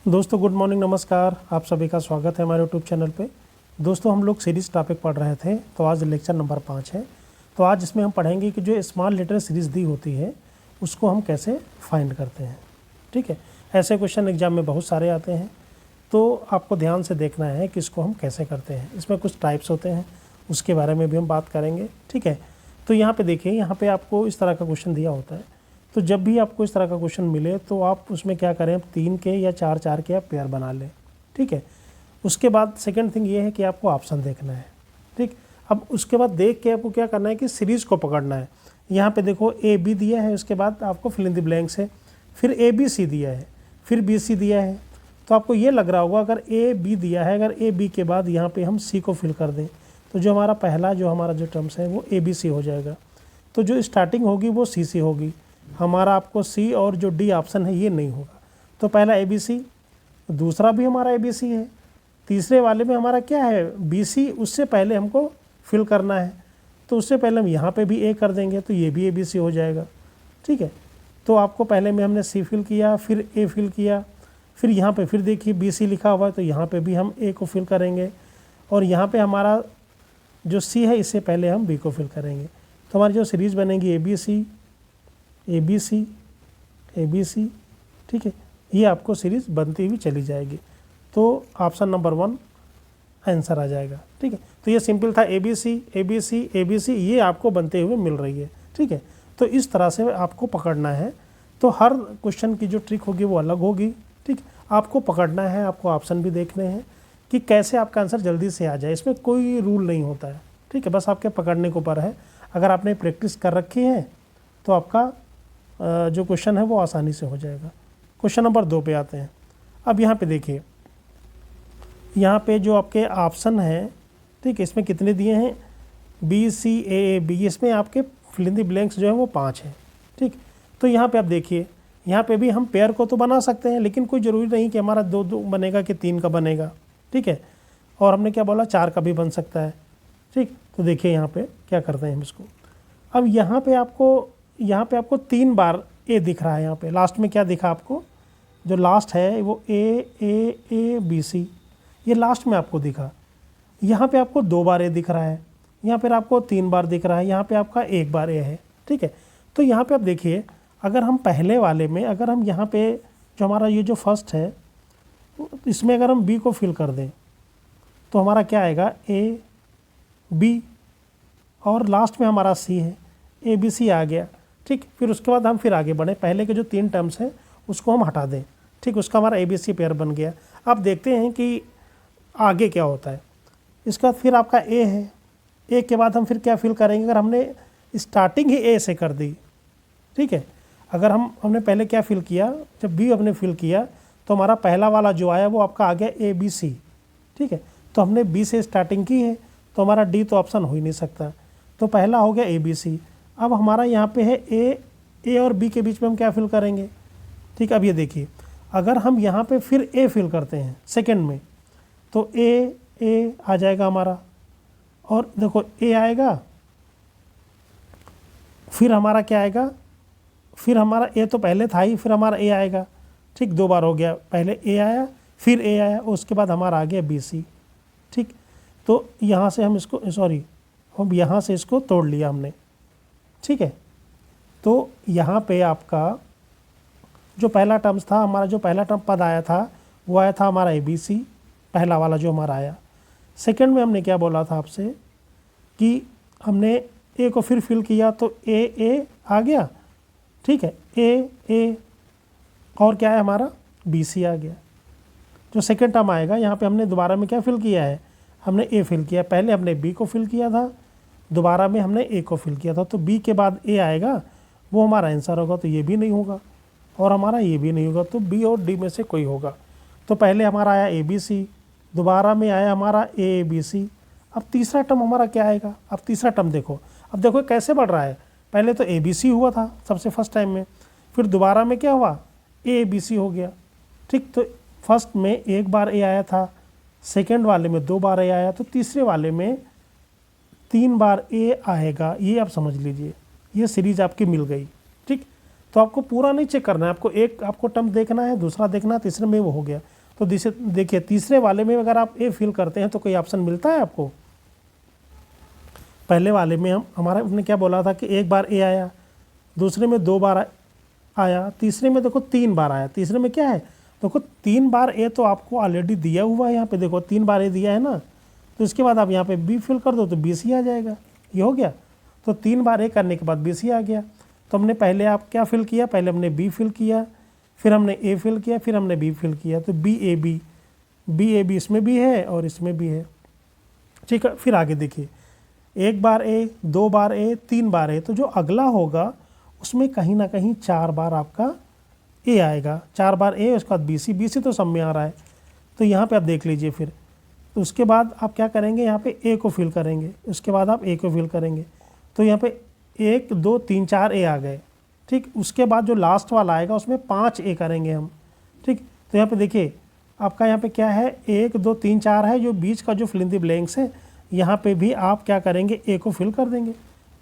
दोस्तों good morning, नमस्कार। आप सभी का स्वागत है हमारे यूट्यूब चैनल पे। दोस्तों हम लोग सीरीज़ टॉपिक पढ़ रहे थे, तो आज लेक्चर नंबर 5 है। तो आज इसमें हम पढ़ेंगे कि जो स्मॉल लेटर सीरीज़ दी होती है उसको हम कैसे फाइंड करते हैं। ठीक है, ऐसे क्वेश्चन एग्जाम में बहुत सारे आते हैं, तो आपको ध्यान से देखना है कि इसको हम कैसे करते हैं। इसमें कुछ टाइप्स होते हैं, उसके बारे में भी हम बात करेंगे। ठीक है, तो यहाँ पर देखिए, यहाँ पर आपको इस तरह का क्वेश्चन दिया होता है। तो जब भी आपको इस तरह का क्वेश्चन मिले तो आप उसमें क्या करें, 3 के या 4 के आप पेयर बना लें। ठीक है, उसके बाद सेकंड थिंग ये है कि आपको ऑप्शन देखना है। ठीक, अब उसके बाद देख के आपको क्या करना है कि सीरीज़ को पकड़ना है। यहाँ पे देखो ए बी दिया है, उसके बाद आपको फिल इन द ब्लैंक्स है, फिर ए बी सी दिया है, फिर बी सी दिया है। तो आपको ये लग रहा होगा अगर ए बी दिया है, अगर ए बी के बाद यहाँ पर हम सी को फिल कर दें तो जो हमारा पहला जो टर्म्स है वो ए बी सी हो जाएगा। तो जो स्टार्टिंग होगी वो सी सी होगी। हमारा आपको सी और जो डी ऑप्शन है ये नहीं होगा। तो पहला ए बी सी, दूसरा भी हमारा ए बी सी है, तीसरे वाले में हमारा क्या है बी सी, उससे पहले हमको फिल करना है। तो उससे पहले हम यहाँ पे भी ए कर देंगे तो ये भी ए बी सी हो जाएगा। ठीक है, तो आपको पहले में हमने सी फिल किया, फिर ए फिल किया, फिर यहाँ पे फिर देखिए बी सी लिखा हुआ है तो यहाँ पे भी हम ए को फिल करेंगे, और यहाँ पे हमारा जो सी है इससे पहले हम बी को फिल करेंगे। तो हमारी जो सीरीज़ बनेगी A B C, A B C, A B C. ठीक है, ये आपको सीरीज़ बनती हुई चली जाएगी। तो ऑप्शन नंबर 1 आंसर आ जाएगा। ठीक है, तो ये सिंपल था, A B C, A B C, A B C, ये आपको बनते हुए मिल रही है। ठीक है, तो इस तरह से आपको पकड़ना है। तो हर क्वेश्चन की जो ट्रिक होगी वो अलग होगी। ठीक, आपको पकड़ना है, आपको ऑप्शन भी देखने हैं कि कैसे आपका आंसर जल्दी से आ जाए। इसमें कोई रूल नहीं होता है। ठीक है, बस आपके पकड़ने के ऊपर है। अगर आपने प्रैक्टिस कर रखी है तो आपका जो क्वेश्चन है वो आसानी से हो जाएगा। क्वेश्चन नंबर 2 पे आते हैं। अब यहाँ पे देखिए, यहाँ पे जो आपके ऑप्शन है, ठीक है, इसमें कितने दिए हैं, बी सी ए बी, इसमें आपके फिल इन द ब्लैंक्स जो है वो 5 है। ठीक, तो यहाँ पे आप देखिए, यहाँ पे भी हम पेयर को तो बना सकते हैं, लेकिन कोई ज़रूरी नहीं कि हमारा 2 बनेगा कि 3 का बनेगा। ठीक है, और हमने क्या बोला, 4 का भी बन सकता है। ठीक, तो देखिए यहाँ पे क्या करते हैं हम इसको। अब यहाँ पे आपको 3 बार ए दिख रहा है। यहाँ पे लास्ट में क्या दिखा आपको, जो लास्ट है वो ए ए ए बी सी, ये लास्ट में आपको दिखा। यहाँ पे आपको 2 बार ए दिख रहा है, यहाँ पर आपको 3 बार दिख रहा है, यहाँ पे आपका 1 बार ए है। ठीक है, तो यहाँ पे आप देखिए, अगर हम पहले वाले में, अगर हम यहाँ पे जो हमारा ये जो फर्स्ट है इसमें अगर हम बी को फिल कर दें तो हमारा क्या आएगा, ए बी, और लास्ट में हमारा सी है, ए बी सी आ गया। ठीक, फिर उसके बाद हम फिर आगे बढ़े, पहले के जो 3 टर्म्स हैं उसको हम हटा दें। ठीक, उसका हमारा ए बी सी पेयर बन गया। अब देखते हैं कि आगे क्या होता है। इसके बाद फिर आपका ए है, ए के बाद हम फिर क्या फिल करेंगे, अगर हमने स्टार्टिंग ही ए से कर दी। ठीक है, अगर हमने पहले क्या फिल किया, जब बी हमने फिल किया तो हमारा पहला वाला जो आया वो आपका आ गया ए बी सी। ठीक है, तो हमने बी से स्टार्टिंग की है तो हमारा डी तो ऑप्शन हो ही नहीं सकता, तो पहला हो गया ए बी सी। अब हमारा यहाँ पे है ए और बी के बीच में हम क्या फिल करेंगे। ठीक, अब ये देखिए, अगर हम यहाँ पे फिर ए फिल करते हैं सेकंड में तो ए आ जाएगा हमारा, और देखो ए आएगा, फिर हमारा क्या आएगा, फिर हमारा ए तो पहले था ही, फिर हमारा ए आएगा। ठीक, 2 बार हो गया, पहले ए आया फिर ए आया, उसके बाद हमारा आ गया बी सी। ठीक, तो यहाँ से हम इसको हम यहाँ से इसको तोड़ लिया हमने। ठीक है, तो यहाँ पे आपका जो पहला टर्म्स था, हमारा जो पहला टर्म पद आया था वो आया था हमारा ए बी सी, पहला वाला जो हमारा आया। सेकंड में हमने क्या बोला था आपसे कि हमने ए को फिर फिल किया तो ए आ गया। ठीक है, ए और क्या है हमारा बी सी आ गया। जो सेकंड टर्म आएगा यहाँ पे हमने दोबारा में क्या फिल किया है, हमने ए फिल किया, पहले हमने बी को फिल किया था, दोबारा में हमने ए को फिल किया था, तो बी के बाद ए आएगा, वो हमारा आंसर होगा। तो ये भी नहीं होगा और हमारा ये भी नहीं होगा, तो बी और डी में से कोई होगा। तो पहले हमारा आया ए बी सी, दोबारा में आया हमारा ए बी सी। अब तीसरा टर्म हमारा क्या आएगा, अब तीसरा टर्म देखो, अब देखो कैसे बढ़ रहा है। पहले तो ए बी सी हुआ था सबसे फर्स्ट टाइम में, फिर दोबारा में क्या हुआ, ए बी सी हो गया। ठीक, तो फर्स्ट में 1 बार ए आया था, सेकेंड वाले में 2 बार ए आया, तो तीसरे वाले में 3 बार ए आएगा। ये आप समझ लीजिए, ये सीरीज आपकी मिल गई। ठीक, तो आपको पूरा नहीं चेक करना है, आपको एक आपको टर्म देखना है, दूसरा देखना है, तीसरे में वो हो गया। तो देखिए तीसरे वाले में अगर आप ए फिल करते हैं तो कोई ऑप्शन मिलता है आपको? पहले वाले में हमारा हमने क्या बोला था कि एक बार ए आया, दूसरे में 2 बार आया, तीसरे में देखो 3 बार आया। तीसरे में क्या है, देखो 3 बार ए तो आपको ऑलरेडी दिया हुआ है, यहाँ पे देखो 3 बार ए दिया है ना, तो इसके बाद आप यहाँ पे बी फिल कर दो तो बी सी आ जाएगा। ये हो गया। तो 3 बार ए करने के बाद बी सी आ गया। तो हमने पहले आप क्या फिल किया, पहले हमने बी फिल किया, फिर हमने ए फिल किया, फिर हमने बी फिल किया, तो बी ए बी इसमें भी है और इसमें भी है। ठीक है, फिर आगे देखिए, 1 बार ए, 2 बार ए, 3 बार ए, तो जो अगला होगा उसमें कहीं ना कहीं 4 बार आपका ए आएगा। 4 बार ए, उसके बाद बी सी तो सब में आ रहा है। तो यहाँ पे आप देख लीजिए फिर, तो उसके बाद आप क्या करेंगे, यहाँ पे ए को फिल करेंगे, उसके बाद आप ए को फिल करेंगे, तो यहाँ पे 1 2 3 4 ए आ गए। ठीक, उसके बाद जो लास्ट वाला आएगा उसमें 5 ए करेंगे हम। ठीक, तो यहाँ पे देखिए आपका यहाँ पे क्या है, 1 2 3 4 है, जो बीच का जो फिल इन द ब्लैंक्स है यहाँ पे भी आप क्या करेंगे, ए को फिल कर देंगे,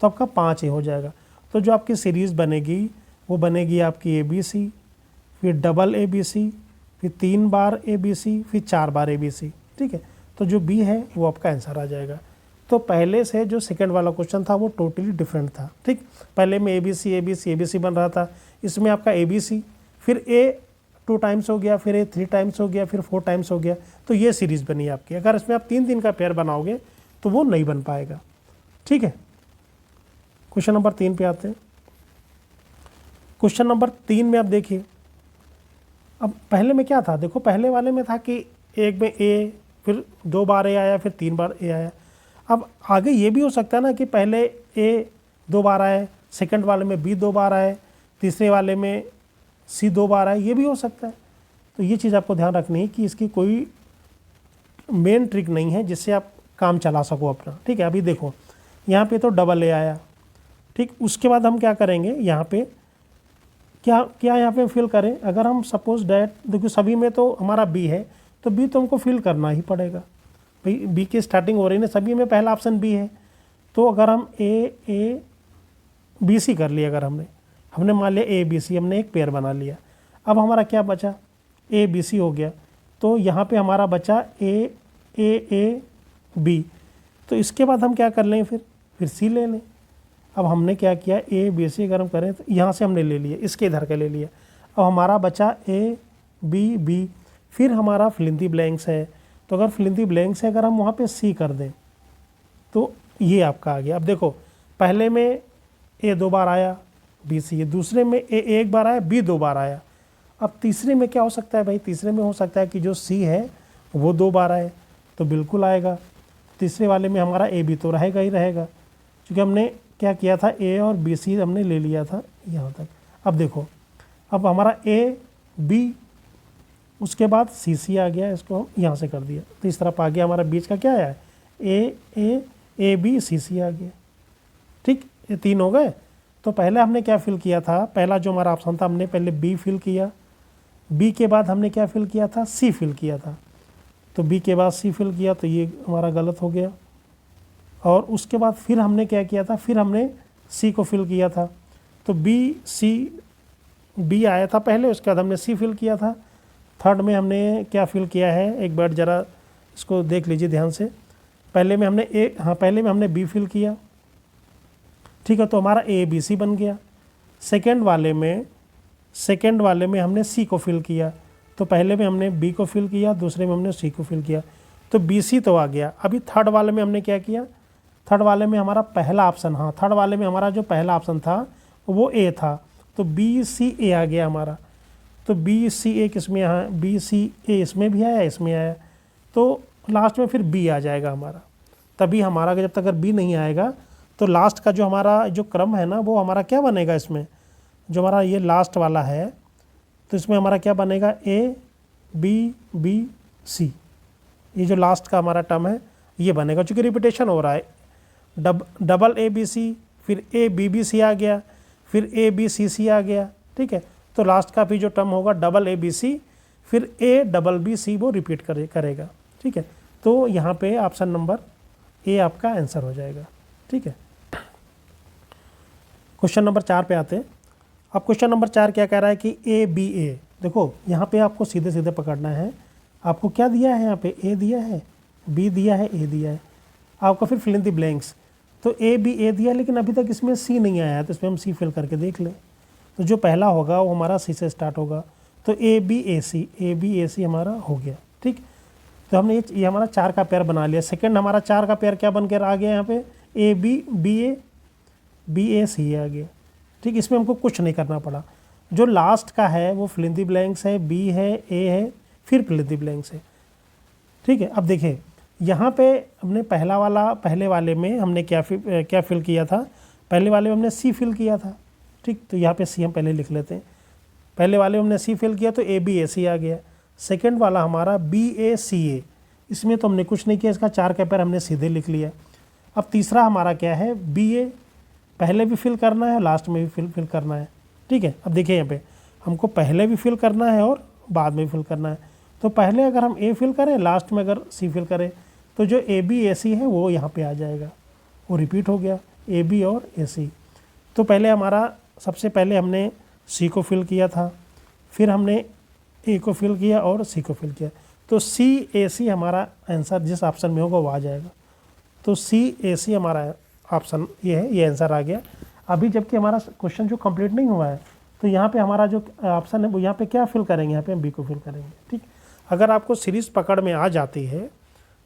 तो आपका 5 ए हो जाएगा। तो जो आपकी सीरीज़ बनेगी वो बनेगी आपकी ए बी सी, फिर डबल ए बी सी, फिर 3 बार ए बी सी, फिर 4 बार ए बी सी। ठीक है, तो जो बी है वो आपका आंसर आ जाएगा। तो पहले से जो सेकंड वाला क्वेश्चन था वो टोटली डिफरेंट था। ठीक, पहले में ए बी सी बन रहा था, इसमें आपका ए बी सी, फिर ए 2 टाइम्स हो गया, फिर ए 3 टाइम्स हो गया, फिर 4 टाइम्स हो गया, तो ये सीरीज़ बनी आपकी। अगर इसमें आप 3 का पेयर बनाओगे तो वो नहीं बन पाएगा। ठीक है, क्वेश्चन नंबर 3 पे आते हैं। क्वेश्चन नंबर 3 में आप देखिए, अब पहले में क्या था, देखो पहले वाले में था कि एक में ए, फिर 2 बार ए आया, फिर 3 बार ए आया। अब आगे ये भी हो सकता है ना कि पहले ए 2 बार आए, सेकंड वाले में बी 2 बार आए, तीसरे वाले में सी 2 बार आए, ये भी हो सकता है। तो ये चीज़ आपको ध्यान रखनी है कि इसकी कोई मेन ट्रिक नहीं है जिससे आप काम चला सको अपना। ठीक है, अभी देखो यहाँ पे तो डबल ए आया। ठीक, उसके बाद हम क्या करेंगे, यहाँ पे क्या यहाँ पे फिल करें। अगर हम सपोज डैट, देखो सभी में तो हमारा बी है, तो बी तो हमको फिल करना ही पड़ेगा भाई, बी की स्टार्टिंग हो रही है ना, सभी में पहला ऑप्शन बी है। तो अगर हम ए बी सी कर लिया, अगर हमने मान लिया ए बी सी, हमने एक पेयर बना लिया। अब हमारा क्या बचा, ए बी सी हो गया, तो यहाँ पे हमारा बचा ए बी। तो इसके बाद हम क्या कर लें, फिर सी ले लें। अब हमने क्या किया, ए बी सी अगर हम करें तो यहाँ से हमने ले लिया, इसके इधर का ले लिया। अब हमारा बचा ए बी, फिर हमारा फिल इन द ब्लैंक्स है। तो अगर फिल इन द ब्लैंक्स है, अगर हम वहाँ पे सी कर दें तो ये आपका आ गया। अब देखो पहले में ए 2 बार आया, बी सी, दूसरे में ए 1 बार आया, बी 2 बार आया। अब तीसरे में क्या हो सकता है भाई, तीसरे में हो सकता है कि जो सी है वो 2 बार आए, तो बिल्कुल आएगा। तीसरे वाले में हमारा ए बी तो रहेगा ही रहेगा, क्योंकि हमने क्या किया था, ए और बी सी हमने ले लिया था यहाँ तक। अब देखो, अब हमारा ए बी, उसके बाद सी सी आ गया, इसको हम यहाँ से कर दिया, तो इस तरफ आ गया। हमारा बीच का क्या आया, ए बी सी सी आ गया। ठीक, ये 3 हो गए। तो पहले हमने क्या फिल किया था, पहला जो हमारा ऑप्शन था, हमने पहले बी फिल किया, बी के बाद हमने क्या फिल किया था, सी फिल किया था। तो बी के बाद सी फिल किया, तो ये हमारा गलत हो गया। और उसके बाद फिर हमने क्या किया था, फिर हमने सी को फिल किया था। तो बी आया था पहले, उसके बाद हमने सी फिल किया था। थर्ड में हमने क्या फिल किया है, एक बार ज़रा इसको देख लीजिए ध्यान से। पहले में हमने बी फिल किया। ठीक है, तो हमारा ए बी सी बन गया। सेकंड वाले में हमने सी को फिल किया। तो पहले में हमने बी को फिल किया, दूसरे में हमने सी को फिल किया, तो बी सी तो आ गया। अभी थर्ड वाले में हमने क्या किया, थर्ड वाले में हमारा पहला ऑप्शन, हाँ थर्ड वाले में हमारा जो पहला ऑप्शन था वो ए था, तो बी सी ए आ गया हमारा। तो बी सी ए किसमें यहाँ, बी सी ए इसमें भी आया, इसमें आया, तो लास्ट में फिर बी आ जाएगा हमारा। तभी हमारा जब तक अगर बी नहीं आएगा तो लास्ट का जो हमारा जो क्रम है ना, वो हमारा क्या बनेगा, इसमें जो हमारा ये लास्ट वाला है, तो इसमें हमारा क्या बनेगा, ए बी सी, ये जो लास्ट का हमारा टर्म है ये बनेगा। चूँकि रिपीटेशन हो रहा है, डबल ए बी सी, फिर ए बी सी आ गया, फिर ए बी सी आ गया। ठीक है, तो लास्ट का भी जो टर्म होगा डबल ए बी सी, फिर ए डबल बी सी, वो रिपीट करेगा। ठीक है, तो यहाँ पे ऑप्शन नंबर ए आपका आंसर हो जाएगा। ठीक है, क्वेश्चन नंबर 4 पे आते हैं। अब क्वेश्चन नंबर 4 क्या कह रहा है कि ए बी ए, देखो यहाँ पे आपको सीधे सीधे पकड़ना है आपको क्या दिया है यहाँ पे, ए दिया है, बी दिया है, ए दिया है, आपका फिर फिल इन द ब्लैंक्स। तो ए बी ए दिया लेकिन अभी तक इसमें सी नहीं आया है, तो इसमें हम सी फिल करके देख लें। तो जो पहला होगा वो हमारा सी से स्टार्ट होगा, तो ए बी ए सी हमारा हो गया। ठीक, तो हमने ये हमारा 4 का पेयर बना लिया। सेकंड हमारा 4 का पेयर क्या बन कर आ गया यहाँ पे, ए बी ए सी आ गया। ठीक, इसमें हमको कुछ नहीं करना पड़ा। जो लास्ट का है वो फिल इन द ब्लैंक्स है, बी है, ए है, फिर फिल इन द ब्लैंक्स है। ठीक है, अब देखिए यहाँ पे हमने पहले वाले में हमने क्या फिल किया था, पहले वाले में हमने सी फिल किया था। ठीक, तो यहाँ पे सी हम पहले लिख लेते हैं। पहले वाले में हमने सी फिल किया तो ए बी ए सी आ गया। सेकंड वाला हमारा बी ए सी ए, इसमें तो हमने कुछ नहीं किया, इसका 4 का पेयर हमने सीधे लिख लिया। अब तीसरा हमारा क्या है, बी ए, पहले भी फिल करना है, लास्ट में भी फिल करना है। ठीक है, अब देखिए यहाँ पे हमको पहले भी फिल करना है और बाद में भी फिल करना है। तो पहले अगर हम ए फिल करें, लास्ट में अगर सी फिल करें, तो जो ए बी ए सी है वो यहाँ पे आ जाएगा, वो रिपीट हो गया, ए बी और ए सी। तो पहले हमारा सबसे पहले हमने सी को फिल किया था, फिर हमने ए को फिल किया और सी को फिल किया, तो सी ए सी हमारा आंसर जिस ऑप्शन में होगा वो आ जाएगा। तो सी ए सी हमारा ऑप्शन ये है, ये आंसर आ गया। अभी जबकि हमारा क्वेश्चन जो कंप्लीट नहीं हुआ है, तो यहाँ पे हमारा जो ऑप्शन है वो यहाँ पे क्या फिल करेंगे, यहाँ पे हम बी को फिल करेंगे। ठीक, अगर आपको सीरीज़ पकड़ में आ जाती है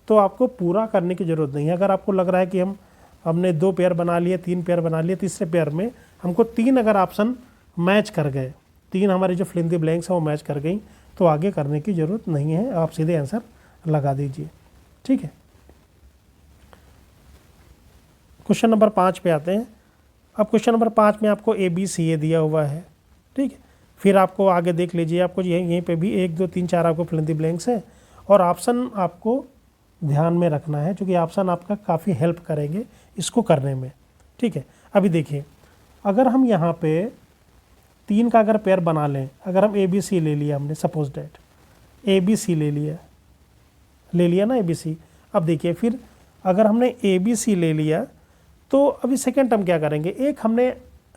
तो आपको पूरा करने की ज़रूरत नहीं है। अगर आपको लग रहा है कि हमने 2 पेयर बना लिए, 3 पेयर बना लिए, तीसरे पेयर में हमको 3 अगर ऑप्शन मैच कर गए, 3 हमारी जो फिल इन द ब्लैंक्स हैं वो मैच कर गई, तो आगे करने की ज़रूरत नहीं है, आप सीधे आंसर लगा दीजिए। ठीक है, क्वेश्चन नंबर 5 पे आते हैं। अब क्वेश्चन नंबर 5 में आपको ए बी सी ए दिया हुआ है। ठीक है, फिर आपको आगे देख लीजिए, आपको यहीं पे भी 1 2 3 4 आपको फिल इन द ब्लैंक्स है, और ऑप्शन आपको ध्यान में रखना है क्योंकि ऑप्शन आपका काफ़ी हेल्प करेंगे इसको करने में। ठीक है, अभी देखिए अगर हम यहाँ पे 3 का अगर पेयर बना लें, अगर हम ए बी सी ले लिया हमने, suppose that A B C ले लिया ना, ए बी सी। अब देखिए फिर अगर हमने ए बी सी ले लिया तो अभी सेकेंड टर्म क्या करेंगे, एक हमने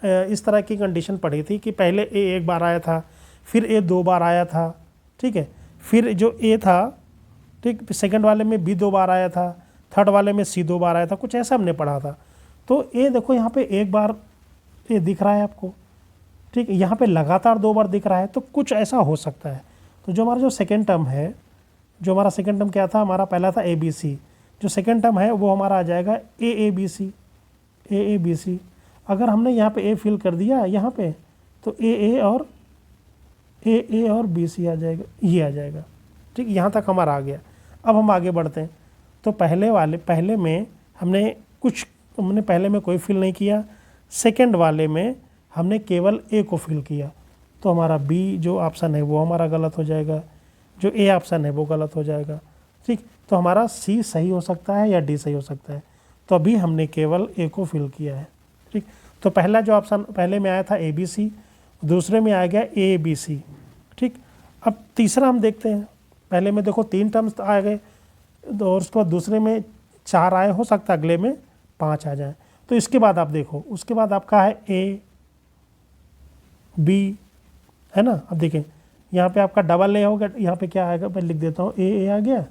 इस तरह की कंडीशन पढ़ी थी कि पहले ए 1 बार आया था, फिर ए 2 बार आया था। ठीक है, फिर जो ए था, ठीक, सेकंड वाले में बी 2 बार आया था, थर्ड वाले में सी 2 बार आया था, कुछ ऐसा हमने पढ़ा था। तो ए देखो यहाँ पे 1 बार ए दिख रहा है आपको, ठीक, यहाँ पे लगातार 2 बार दिख रहा है, तो कुछ ऐसा हो सकता है। तो जो हमारा जो सेकेंड टर्म है, जो हमारा सेकेंड टर्म क्या था, हमारा पहला था ए बी सी, जो सेकेंड टर्म है वो हमारा आ जाएगा ए बी सी। अगर हमने यहाँ पे ए फिल कर दिया यहाँ पे, तो ए और बी सी आ जाएगा, ये आ जाएगा। ठीक, यहाँ तक हमारा आ गया। अब हम आगे बढ़ते हैं। तो पहले में हमने पहले में कोई फिल नहीं किया, सेकंड वाले में हमने केवल ए को फिल किया, तो हमारा बी जो ऑप्शन है वो हमारा गलत हो जाएगा, जो ए ऑप्शन है वो गलत हो जाएगा। ठीक, तो हमारा सी सही हो सकता है या डी सही हो सकता है। तो अभी हमने केवल ए को फिल किया है। ठीक, तो पहला जो ऑप्शन पहले में आया था ए बी सी, दूसरे में आ गया ए बी सी। ठीक, अब तीसरा हम देखते हैं। पहले में देखो 3 टर्म्स आ गए, और उसके बाद दूसरे में 4 आए, हो सकता है अगले में 5 आ जाए। तो इसके बाद आप देखो, उसके बाद आपका है ए बी, है ना। अब देखें यहाँ पे आपका डबल ए होगा, यहाँ पे क्या आएगा, मैं लिख देता हूँ, ए आ गया,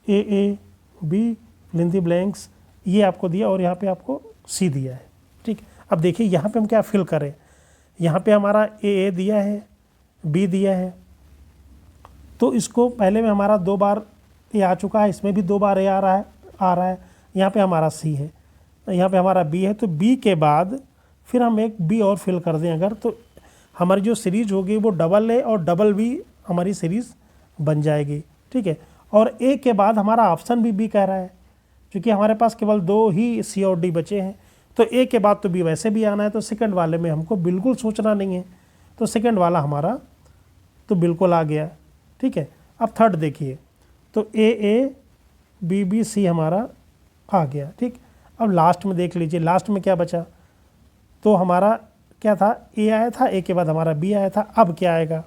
A B fill in the blanks, ये आपको दिया, और यहाँ पे आपको सी दिया है। ठीक, अब देखिए यहाँ पे हम क्या फिल करें, यहाँ पे हमारा ए दिया है, बी दिया है, तो इसको पहले में हमारा 2 बार ए आ चुका है, इसमें भी 2 बार ए आ रहा है। यहाँ पे हमारा सी है, यहाँ पे हमारा बी है, तो बी के बाद फिर हम एक बी और फिल कर दें अगर, तो हमारी जो सीरीज होगी वो डबल ए और डबल बी हमारी सीरीज़ बन जाएगी। ठीक है, और ए के बाद हमारा ऑप्शन भी बी कह रहा है, क्योंकि हमारे पास केवल 2 ही सी और डी बचे हैं, तो ए के बाद तो बी वैसे भी आना है, तो सेकंड वाले में हमको बिल्कुल सोचना नहीं है, तो सेकंड वाला हमारा तो बिल्कुल आ गया। ठीक है, अब थर्ड देखिए, तो ए बी बी सी हमारा आ गया। ठीक, अब लास्ट में देख लीजिए, लास्ट में क्या बचा, तो हमारा क्या था, ए आया था, ए के बाद हमारा बी आया था, अब क्या आएगा।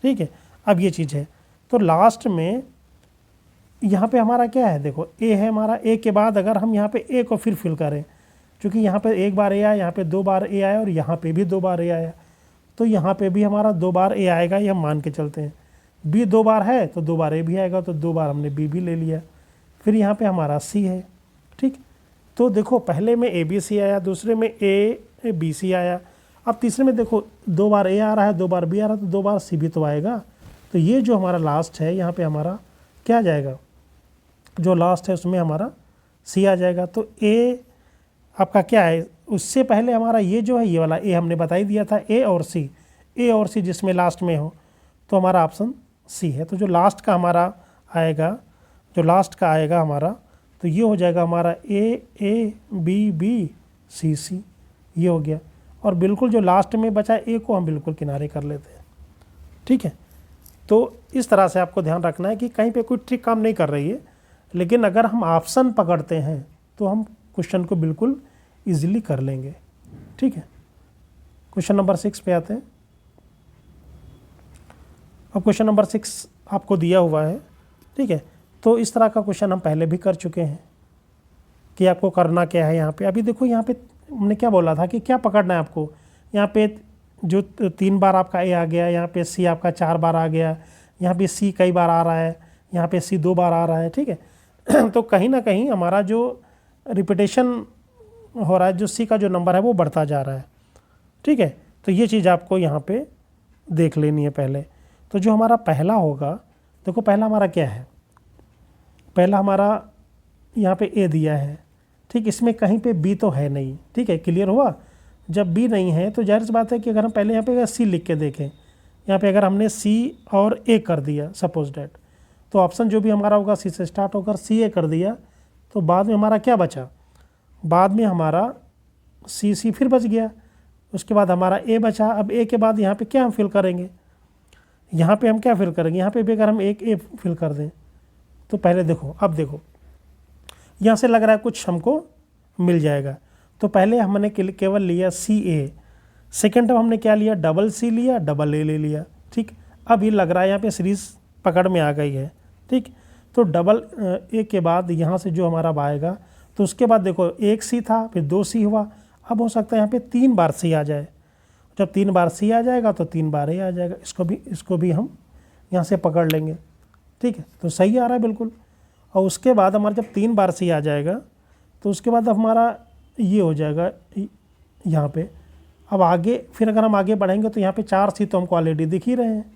ठीक है, अब ये चीज़ है, तो लास्ट में यहाँ पे हमारा क्या है, देखो ए है हमारा, ए के बाद अगर हम यहाँ पे ए को फिर फिल करें, क्योंकि यहाँ पे 1 बार ए आया, यहाँ पे 2 बार ए आया, और यहाँ पे भी 2 बार ए आया, तो यहाँ पे भी हमारा 2 बार ए आएगा, ये हम मान के चलते हैं। बी 2 बार है तो 2 बार ए भी आएगा, तो 2 बार हमने बी भी ले लिया। फिर यहाँ पे हमारा सी है, ठीक। तो देखो पहले में ए बी सी आया, दूसरे में ए बी सी आया, अब तीसरे में देखो 2 बार ए आ रहा है, 2 बार बी आ रहा है, तो 2 बार सी भी तो आएगा। तो ये जो हमारा लास्ट है यहाँ पे हमारा क्या आ जाएगा, जो लास्ट है उसमें हमारा सी आ जाएगा। तो ए आपका क्या है, उससे पहले हमारा ये जो है ये वाला ए हमने बता ही दिया था, ए और सी जिसमें लास्ट में हो, तो हमारा ऑप्शन सी है। तो जो लास्ट का हमारा आएगा, जो लास्ट का आएगा हमारा, तो ये हो जाएगा हमारा ए बी बी सी सी, ये हो गया। और बिल्कुल जो लास्ट में बचा ए को हम बिल्कुल किनारे कर लेते हैं, ठीक है। तो इस तरह से आपको ध्यान रखना है कि कहीं पे कोई ट्रिक काम नहीं कर रही है, लेकिन अगर हम ऑप्शन पकड़ते हैं तो हम क्वेश्चन को बिल्कुल इजीली कर लेंगे, ठीक है। क्वेश्चन नंबर 6 पे आते हैं। अब क्वेश्चन नंबर 6 आपको दिया हुआ है, ठीक है। तो इस तरह का क्वेश्चन हम पहले भी कर चुके हैं कि आपको करना क्या है। यहाँ पे अभी देखो, यहाँ पे हमने क्या बोला था कि क्या पकड़ना है आपको। यहाँ पे जो 3 बार आपका ए आ गया, यहाँ पे सी आपका 4 बार आ गया, यहाँ पे सी कई बार आ रहा है, यहाँ पे सी 2 बार आ रहा है, ठीक है। तो कहीं ना कहीं हमारा जो रिपीटेशन हो रहा है, जो सी का जो नंबर है वो बढ़ता जा रहा है, ठीक है। तो ये चीज़ आपको यहाँ पे देख लेनी है पहले। तो जो हमारा पहला होगा, देखो पहला हमारा क्या है, पहला हमारा यहाँ पे ए दिया है, ठीक। इसमें कहीं पे बी तो है नहीं, ठीक है, क्लियर हुआ। जब बी नहीं है तो जाहिर सी बात है कि अगर हम पहले यहाँ पे अगर सी लिख के देखें, यहाँ पे अगर हमने सी और ए कर दिया सपोज डैट, तो ऑप्शन जो भी हमारा होगा सी से स्टार्ट होकर सी ए कर दिया, तो बाद में हमारा क्या बचा, बाद में हमारा सी फिर बच गया, उसके बाद हमारा ए बचा। अब ए के बाद यहाँ पे क्या हम फिल करेंगे, यहाँ पे हम क्या फिल करेंगे, यहाँ पे भी अगर हम एक ए फिल कर दें तो पहले देखो, अब देखो यहाँ से लग रहा है कुछ हमको मिल जाएगा। तो पहले हमने केवल लिया सी ए, सेकेंड टाइम हमने क्या लिया, डबल सी लिया, डबल ए ले लिया, ठीक। अब ये लग रहा है यहाँ पे सीरीज पकड़ में आ गई है, ठीक। तो डबल ए के बाद यहाँ से जो हमारा आएगा, तो उसके बाद देखो एक सी था, फिर 2 सी हुआ, अब हो सकता है यहाँ पे 3 बार सी आ जाए। जब 3 बार सी आ जाएगा तो 3 बार ए आ जाएगा, इसको भी हम यहाँ से पकड़ लेंगे, ठीक है। तो सही आ रहा है बिल्कुल। और उसके बाद हमारा जब 3 बार सी आ जाएगा, तो उसके बाद हमारा ये हो जाएगा यहाँ पे। अब आगे फिर अगर हम आगे बढ़ेंगे तो यहाँ पे 4 सी तो हमको ऑलरेडी दिख ही रहे हैं,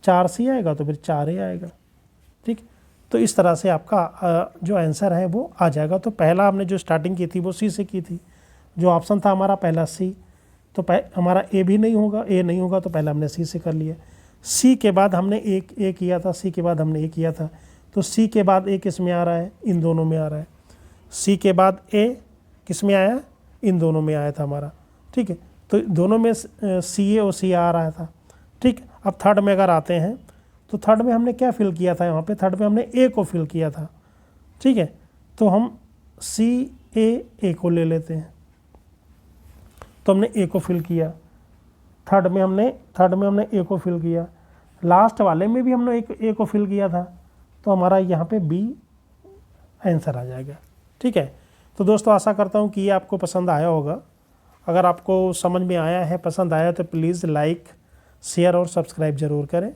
4 सी आएगा तो फिर 4 ए आएगा, ठीक। तो इस तरह से आपका जो आंसर है वो आ जाएगा। तो पहला हमने जो स्टार्टिंग की थी वो सी से की थी, जो ऑप्शन था हमारा पहला सी, तो हमारा ए भी नहीं होगा, ए नहीं होगा तो पहले हमने सी से कर लिया। सी के बाद हमने एक ए किया था, सी के बाद हमने ए किया था, तो सी के बाद ए किस में आ रहा है, इन दोनों में आ रहा है। सी के बाद ए किस में आया, इन दोनों में आया था हमारा, ठीक है। तो दोनों में सी ए और सी आ रहा था, ठीक। अब थर्ड में अगर आते हैं तो थर्ड में हमने क्या फिल किया था, यहाँ पे थर्ड में हमने ए को फिल किया था, ठीक है। तो हम सी ए को ले लेते हैं, तो हमने ए को फिल किया, थर्ड में हमने ए को फिल किया, लास्ट वाले में भी हमने एक ए को फिल किया था, तो हमारा यहाँ पे बी आंसर आ जाएगा, ठीक है। तो दोस्तों आशा करता हूँ कि ये आपको पसंद आया होगा। अगर आपको समझ में आया है, पसंद आया, तो प्लीज़ लाइक, शेयर और सब्सक्राइब ज़रूर करें,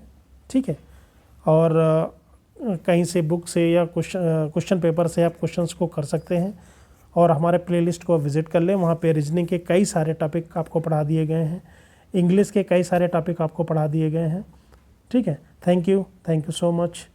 ठीक है। और कहीं से बुक से या क्वेश्चन पेपर से आप क्वेश्चंस को कर सकते हैं, और हमारे प्लेलिस्ट को विज़िट कर लें। वहाँ पे रीजनिंग के कई सारे टॉपिक आपको पढ़ा दिए गए हैं, इंग्लिश के कई सारे टॉपिक आपको पढ़ा दिए गए हैं, ठीक है। Thank you so much.